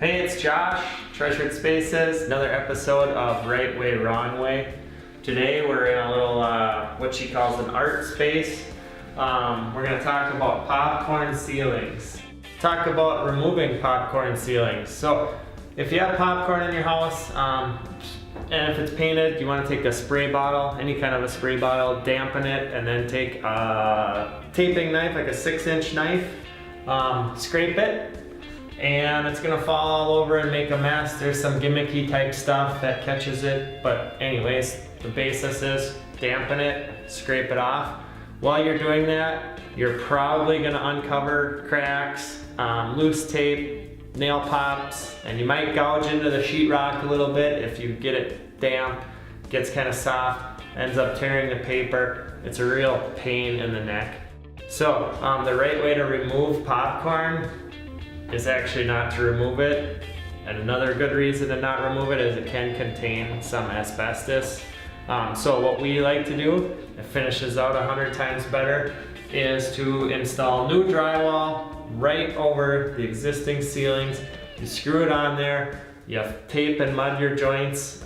Hey, it's Josh, Treasured Spaces, another episode of Right Way, Wrong Way. Today we're in a little, what she calls an art space. We're going to talk about popcorn ceilings. Talk about removing popcorn ceilings. So, if you have popcorn in your house, and if it's painted, you want to take a spray bottle, any kind of a spray bottle, dampen it, and then take a taping knife, like a 6-inch knife, scrape it, and it's gonna fall all over and make a mess. There's some gimmicky type stuff that catches it, but anyways, the basis is dampen it, scrape it off. While you're doing that, you're probably gonna uncover cracks, loose tape, nail pops, and you might gouge into the sheetrock a little bit if you get it damp, gets kind of soft, ends up tearing the paper. It's a real pain in the neck. So the right way to remove popcorn is actually not to remove it. And another good reason to not remove it is it can contain some asbestos. So what we like to do, it finishes out 100 times better, is to install new drywall right over the existing ceilings. You screw it on there, you tape and mud your joints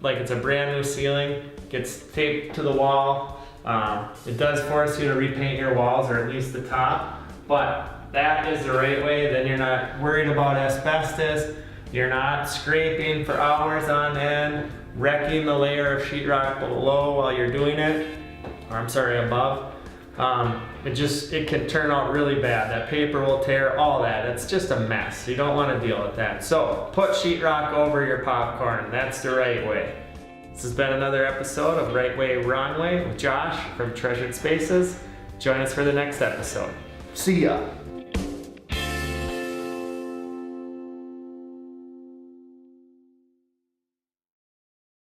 like it's a brand new ceiling, gets taped to the wall. It does force you to repaint your walls, or at least the top, but that is the right way. Then you're not worried about asbestos, you're not scraping for hours on end, wrecking the layer of sheetrock below while you're doing it, or I'm sorry, above. It can turn out really bad. That paper will tear, all that. It's just a mess. You don't want to deal with that. So put sheetrock over your popcorn. That's the right way. This has been another episode of Right Way, Wrong Way with Josh from Treasured Spaces. Join us for the next episode. See ya.